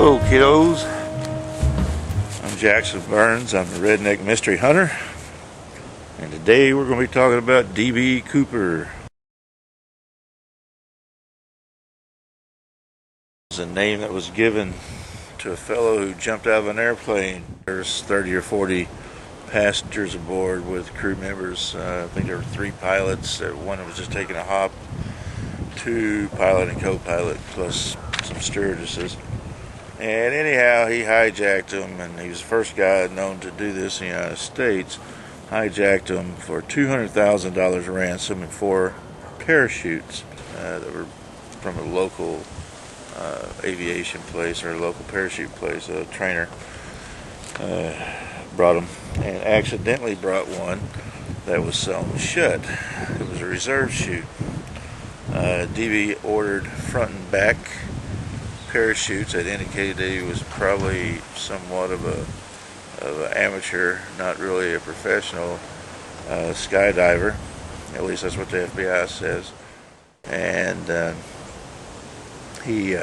Hello kiddos, I'm Jackson Burns, I'm the Redneck Mystery Hunter, and today we're going to be talking about D.B. Cooper. It's a name that was given to a fellow who jumped out of an airplane. There's 30 or 40 passengers aboard with crew members. I think there were 3 pilots, one was just taking a hop, 2 pilot and co-pilot plus some stewardesses. And anyhow, he hijacked him, and he was the first guy known to do this in the United States. Hijacked him for $200,000 ransom and 4 parachutes that were from a local aviation place or a local parachute place. A trainer brought them, and accidentally brought one that was sewn shut. It was a reserve chute. DB ordered front and back parachutes that indicated that he was probably somewhat of an amateur, not really a professional skydiver. At least that's what the FBI says. And he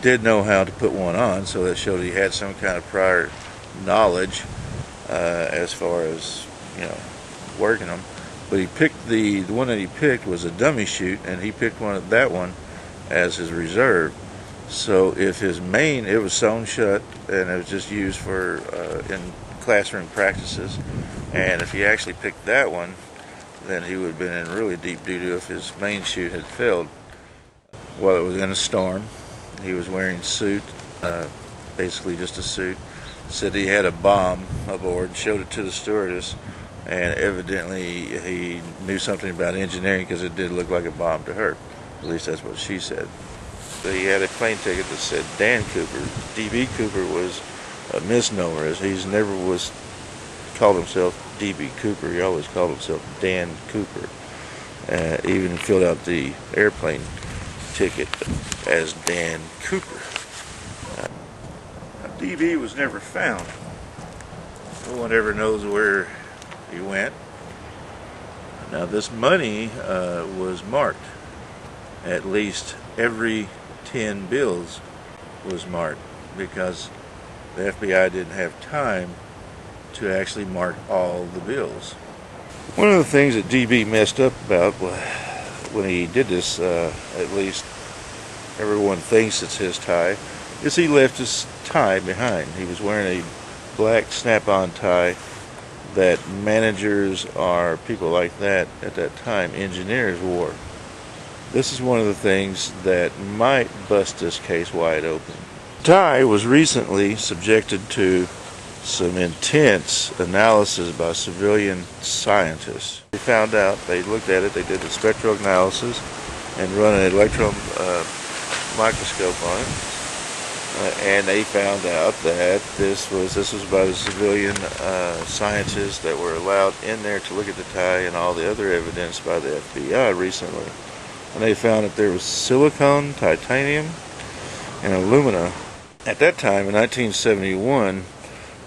did know how to put one on, so that showed he had some kind of prior knowledge as far as, working them. But he picked the one that he picked was a dummy chute, and he picked that one as his reserve. So if his main, it was sewn shut and it was just used for in classroom practices, and if he actually picked that one, then he would have been in really deep doo-doo if his main chute had failed. While it was in a storm, he was wearing a suit, basically just a suit. Said he had a bomb aboard, showed it to the stewardess, and evidently he knew something about engineering because it did look like a bomb to her. At least that's what she said. He had a plane ticket that said Dan Cooper. D.B. Cooper was a misnomer, as he's never called himself D.B. Cooper. He always called himself Dan Cooper. Even filled out the airplane ticket as Dan Cooper. D.B. was never found. No one ever knows where he went. Now this money was marked. At least every 10 bills was marked, because the FBI didn't have time to actually mark all the bills. One of the things that DB messed up about when he did this, at least everyone thinks it's his tie, is he left his tie behind. He was wearing a black snap-on tie that managers or people like that at that time, engineers, wore. This is one of the things that might bust this case wide open. Tie was recently subjected to some intense analysis by civilian scientists. They found out, they looked at it, they did the spectral analysis and run an electron microscope on it, and they found out that this was by the civilian scientists that were allowed in there to look at the tie and all the other evidence by the FBI recently. And they found that there was silicon, titanium, and alumina. At that time, in 1971,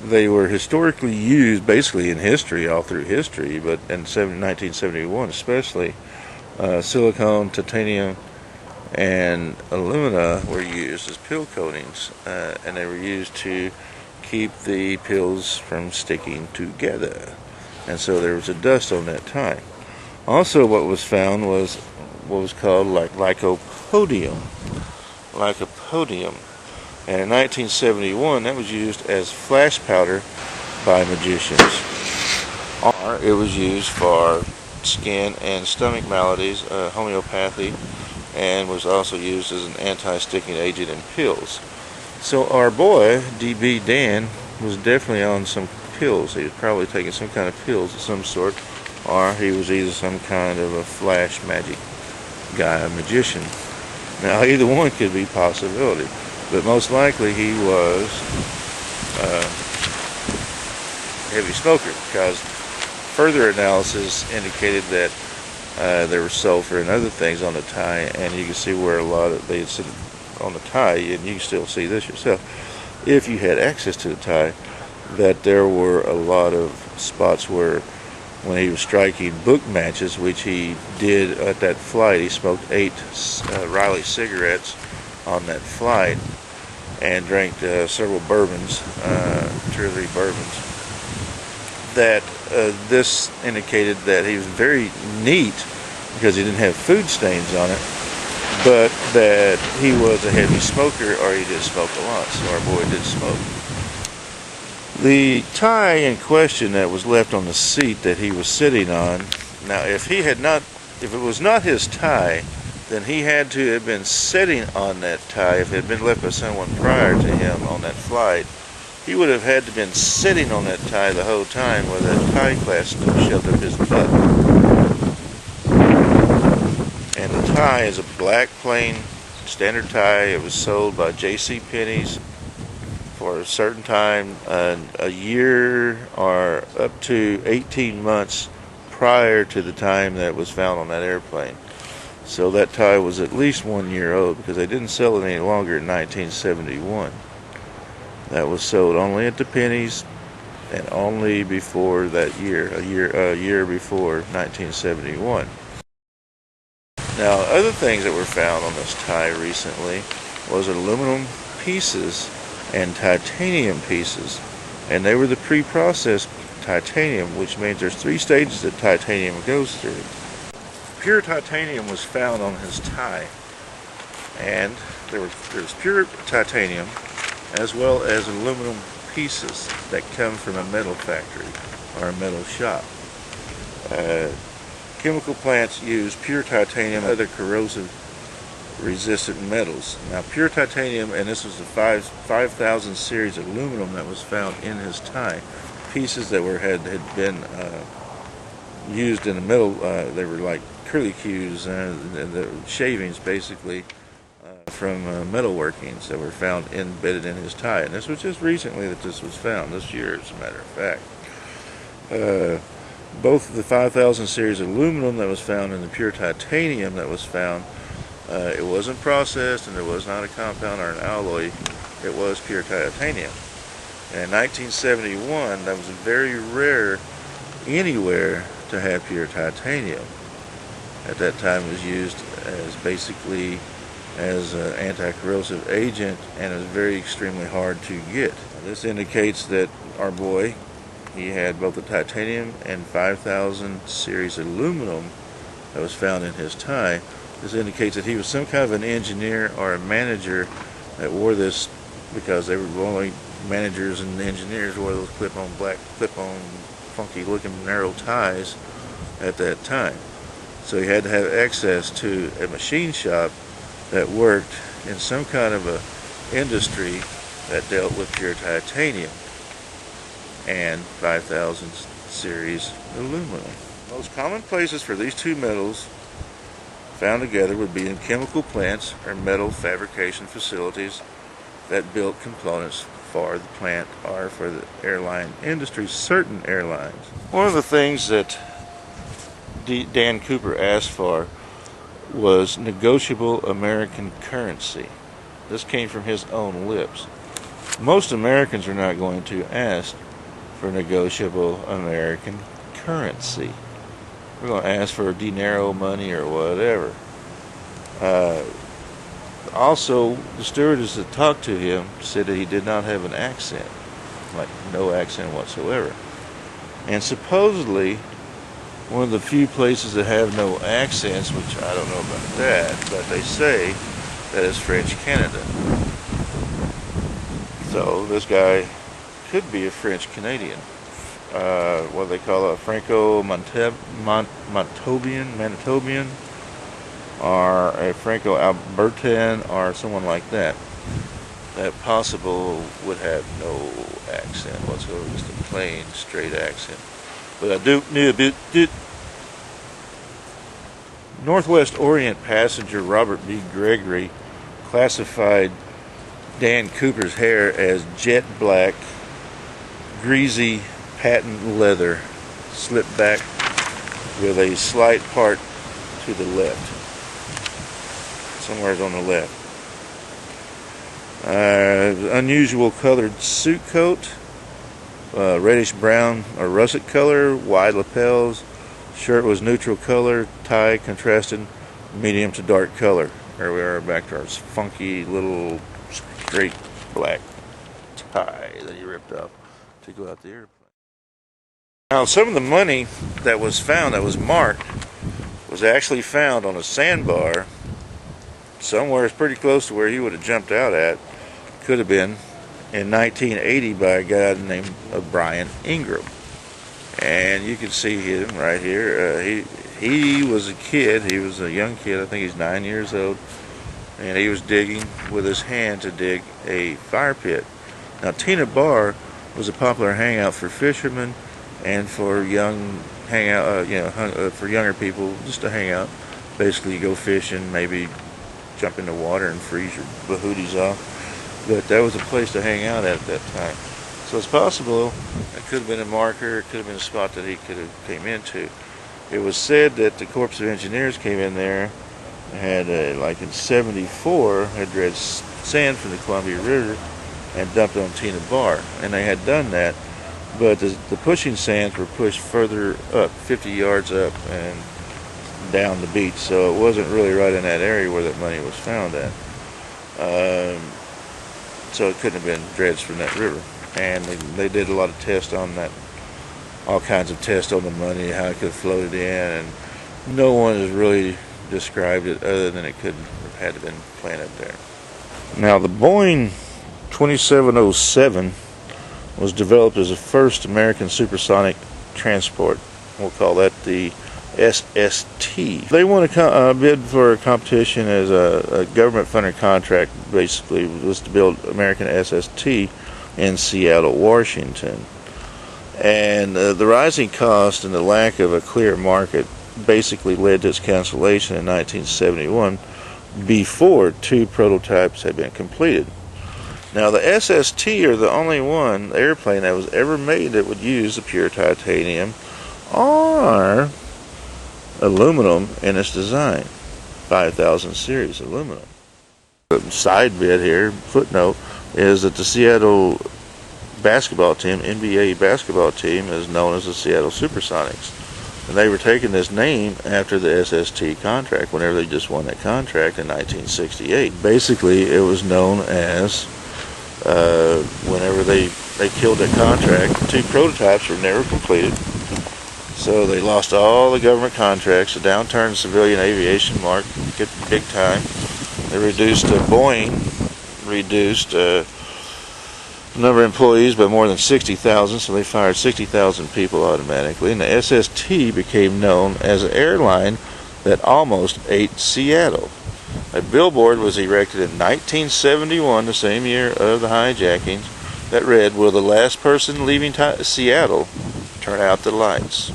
they were historically used, basically in history, all through history, but in 1971 especially, silicon, titanium, and alumina were used as pill coatings, and they were used to keep the pills from sticking together. And so there was a dust on that tie. Also, what was found was what was called lycopodium. And in 1971, that was used as flash powder by magicians. Or it was used for skin and stomach maladies, homeopathy, and was also used as an anti-sticking agent in pills. So our boy, D.B. Dan, was definitely on some pills. He was probably taking some kind of pills of some sort, or he was either some kind of a flash magic guy, a magician. Now either one could be a possibility, but most likely he was a heavy smoker, because further analysis indicated that there was sulfur and other things on the tie, and you can see where a lot of they sit on the tie, and you can still see this yourself if you had access to the tie, that there were a lot of spots where when he was striking book matches, which he did at that flight. He smoked 8 Riley cigarettes on that flight, and drank several bourbons, 2 or 3 bourbons, that this indicated that he was very neat because he didn't have food stains on it, but that he was a heavy smoker, or he did smoke a lot, so our boy did smoke. The tie in question that was left on the seat that he was sitting on, now if it was not his tie, then he had to have been sitting on that tie. If it had been left by someone prior to him on that flight, he would have had to been sitting on that tie the whole time with that tie clasp shoved up his butt. And the tie is a black plain standard tie. It was sold by J.C. Penney's for a certain time, a year or up to 18 months prior to the time that it was found on that airplane. So that tie was at least 1 year old, because they didn't sell it any longer in 1971. That was sold only at the Pennies, and only before that year, a year before 1971. Now, other things that were found on this tie recently was aluminum pieces and titanium pieces, and they were the pre-processed titanium, which means there's 3 stages that titanium goes through. Pure titanium was found on his tie, and there's pure titanium as well as aluminum pieces that come from a metal factory or a metal shop. Chemical plants use pure titanium and other corrosive resistant metals. Now, pure titanium, and this was the 5000 series aluminum that was found in his tie, pieces that had been used in the metal. They were like curlicues, the shavings basically from metal workings that were found embedded in his tie. And this was just recently that this was found, this year as a matter of fact. Both the 5000 series aluminum that was found and the pure titanium that was found, it wasn't processed, and there was not a compound or an alloy. It was pure titanium. And in 1971, that was very rare anywhere to have pure titanium. At that time, it was used as basically as an anti-corrosive agent, and it was very extremely hard to get. This indicates that our boy, he had both the titanium and 5000 series aluminum that was found in his tie. This indicates that he was some kind of an engineer or a manager that wore this, because they were only managers and engineers wore those clip-on funky looking narrow ties at that time. So he had to have access to a machine shop that worked in some kind of a industry that dealt with pure titanium and 5000 series aluminum. Most common places for these 2 metals found together would be in chemical plants or metal fabrication facilities that built components for the plant or for the airline industry, certain airlines. One of the things that Dan Cooper asked for was negotiable American currency. This came from his own lips. Most Americans are not going to ask for negotiable American currency. We're going to ask for dinero money or whatever. Also, the stewardess that talked to him said that he did not have an accent, like no accent whatsoever. And supposedly, one of the few places that have no accents, which I don't know about that, but they say that is French Canada. So this guy could be a French Canadian. What they call a Manitobian, or a Franco-Albertan, or someone like that. That possible would have no accent whatsoever, just a plain, straight accent. But I do need a bit. Northwest Orient passenger Robert B. Gregory classified Dan Cooper's hair as jet black, greasy patent leather, slipped back with a slight part to the left, somewhere on the left. Unusual colored suit coat, reddish brown or russet color, wide lapels. Shirt was neutral color, tie contrasted medium to dark color. There we are, back to our funky little straight black tie that he ripped off to go out the airplane. Now, some of the money that was found, that was marked, was actually found on a sandbar somewhere pretty close to where he would have jumped out at. Could have been in 1980 by a guy named Brian Ingram. And you can see him right here. He was a kid. He was a young kid. I think he's 9 years old. And he was digging with his hand to dig a fire pit. Now, Tina Bar was a popular hangout for fishermen and for young hangout, for younger people, just to hang out. Basically, you go fishing, maybe jump in the water and freeze your bahooties off. But that was a place to hang out at that time. So it's possible it could have been a marker, it could have been a spot that he could have came into. It was said that the Corps of Engineers came in there, had like in '74, had dredged sand from the Columbia River and dumped on Tina Bar, and they had done that, but the pushing sands were pushed further up, 50 yards up and down the beach, so it wasn't really right in that area where that money was found at. So it couldn't have been dredged from that river. And they did a lot of tests on that, all kinds of tests on the money, how it could have floated in, and no one has really described it other than it could have had to been planted there. Now, the Boeing 2707 was developed as the first American supersonic transport. We'll call that the SST. They won a bid for a competition as a government-funded contract, basically, was to build American SST in Seattle, Washington. And the rising cost and the lack of a clear market basically led to its cancellation in 1971 before 2 prototypes had been completed. Now, the SST are the only one airplane that was ever made that would use the pure titanium or aluminum in its design, 5000 series aluminum. The side bit here, footnote, is that the Seattle basketball team, NBA basketball team, is known as the Seattle Supersonics. And they were taking this name after the SST contract whenever they just won that contract in 1968. Basically, it was known as, whenever they killed that contract, 2 prototypes were never completed. So they lost all the government contracts. The downturn in civilian aviation marked big time. They reduced Boeing reduced the number of employees by more than 60,000, so they fired 60,000 people automatically. And the SST became known as an airline that almost ate Seattle. A billboard was erected in 1971, the same year of the hijackings, that read, "Will the last person leaving Seattle turn out the lights?"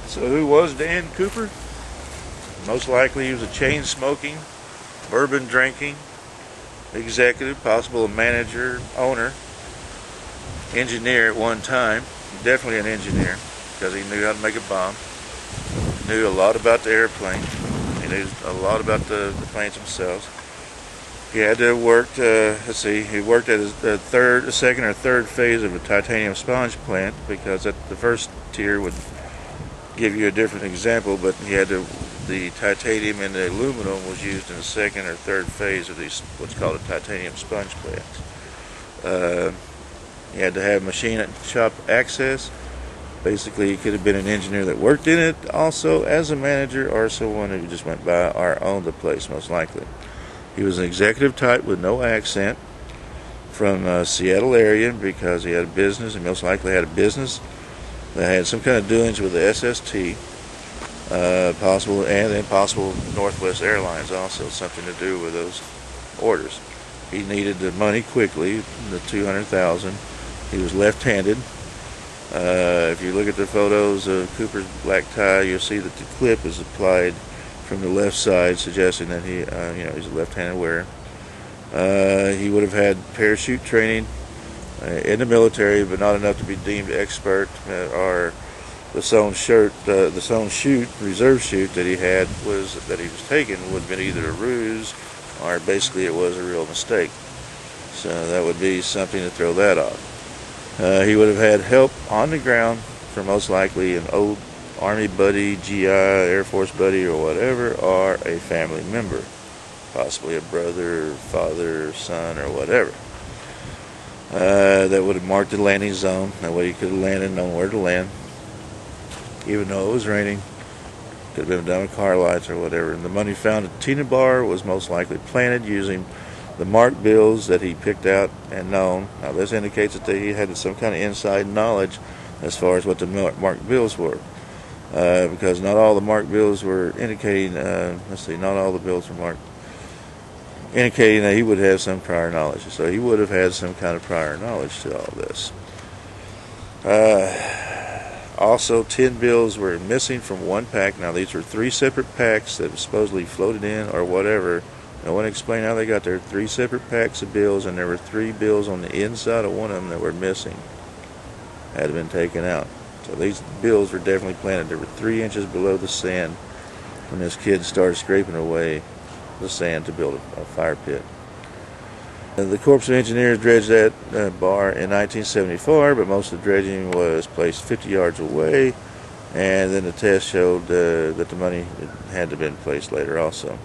So who was Dan Cooper? Most likely he was a chain-smoking, bourbon-drinking executive, possible a manager, owner, engineer at one time. Definitely an engineer, because he knew how to make a bomb. Knew a lot about the airplane. He knew a lot about the planes themselves. He had to have worked, he worked at the second or third phase of a titanium sponge plant, because at the first tier would give you a different example, but the titanium and the aluminum was used in the second or third phase of these, what's called a titanium sponge plants. You had to have machine shop access. Basically, he could have been an engineer that worked in it also as a manager, or someone who just went by or owned the place, most likely. He was an executive type with no accent, from Seattle area, because he had a business, and most likely had a business that had some kind of doings with the SST, possible Northwest Airlines also, something to do with those orders. He needed the money quickly, the $200,000. He was left-handed. If you look at the photos of Cooper's black tie, you'll see that the clip is applied from the left side, suggesting that he's a left-handed wearer. He would have had parachute training in the military, but not enough to be deemed expert, or the sewn chute, reserve chute that he was taking would have been either a ruse or basically it was a real mistake. So that would be something to throw that off. He would have had help on the ground from most likely an old Army buddy, GI, Air Force buddy, or whatever, or a family member. possibly a brother, or father, or son, or whatever. That would have marked the landing zone. That way he could have landed and known where to land. Even though it was raining, could have been done with car lights or whatever. And the money found at Tina Bar was most likely planted using the marked bills that he picked out and known. Now this indicates that he had some kind of inside knowledge as far as what the marked bills were. Because not all the marked bills were indicating, not all the bills were marked, indicating that he would have some prior knowledge. So he would have had some kind of prior knowledge to all this. Also, 10 bills were missing from one pack. Now these were 3 separate packs that supposedly floated in or whatever. No one explained how they got there. 3 separate packs of bills, and there were 3 bills on the inside of one of them that were missing. Had been taken out. So these bills were definitely planted. They were 3 inches below the sand when this kid started scraping away the sand to build a fire pit. The Corps of Engineers dredged that bar in 1974, but most of the dredging was placed 50 yards away, and then the test showed that the money had to have been placed later also.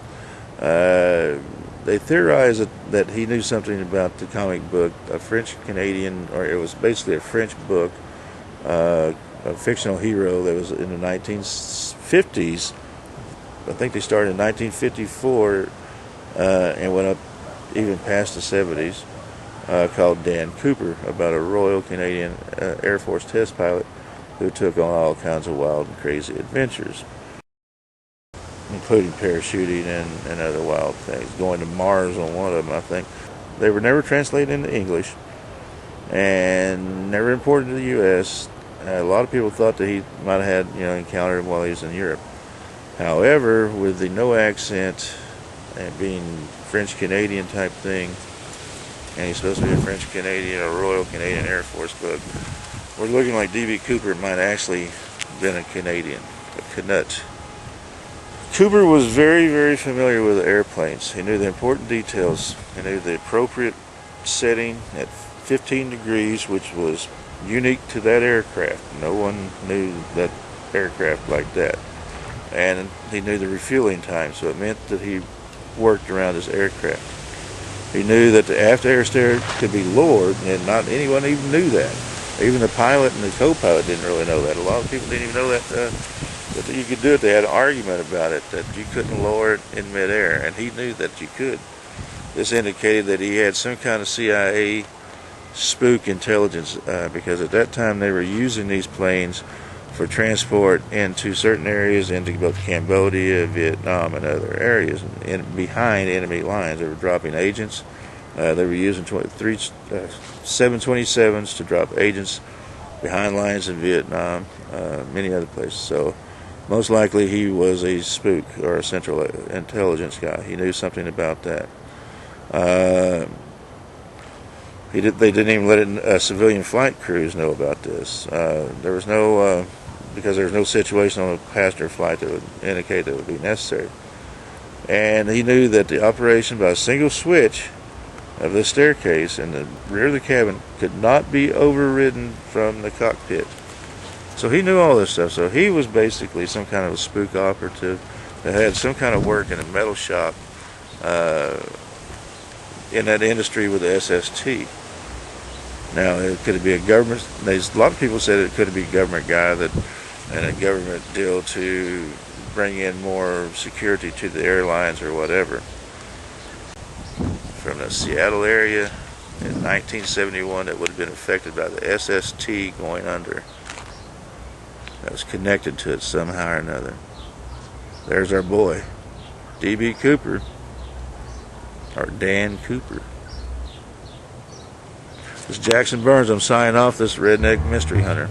They theorized that he knew something about the comic book, a French-Canadian, or it was basically a French book, a fictional hero that was in the 1950s. I think they started in 1954 and went up even past the 70s, called Dan Cooper, about a Royal Canadian Air Force test pilot who took on all kinds of wild and crazy adventures, including parachuting and other wild things, going to Mars on one of them, I think. They were never translated into English and never imported to the U.S. A lot of people thought that he might have had, encountered him while he was in Europe. However, with the no accent and being French-Canadian type thing, and he's supposed to be a French-Canadian or Royal Canadian Air Force book, we're looking like D.B. Cooper might actually been a Canadian, a Canutt. Cooper was very, very familiar with airplanes. He knew the important details. He knew the appropriate setting at 15 degrees, which was unique to that aircraft. No one knew that aircraft like that. And he knew the refueling time, so it meant that he worked around his aircraft. He knew that the aft air stair could be lowered, and not anyone even knew that. Even the pilot and the co-pilot didn't really know that. A lot of people didn't even know that you could do it. They had an argument about it, that you couldn't lower it in midair, and he knew that you could. This indicated that he had some kind of CIA spook intelligence, because at that time they were using these planes for transport into certain areas, into both Cambodia, Vietnam, and other areas, and behind enemy lines. They were dropping agents. They were using 727s to drop agents behind lines in Vietnam, many other places. So most likely he was a spook or a central intelligence guy. He knew something about that. They didn't even let civilian flight crews know about this. There was no, because there was no situation on a passenger flight that would indicate that it would be necessary. And he knew that the operation by a single switch of the staircase in the rear of the cabin could not be overridden from the cockpit. So he knew all this stuff. So he was basically some kind of a spook operative that had some kind of work in a metal shop in that industry with the SST. Now, could it be a government? A lot of people said it could be a government guy and a government deal to bring in more security to the airlines or whatever. From the Seattle area in 1971, that would have been affected by the SST going under. That was connected to it somehow or another. There's our boy, D.B. Cooper, or Dan Cooper. This is Jackson Burns. I'm signing off. This Redneck Mystery Hunter.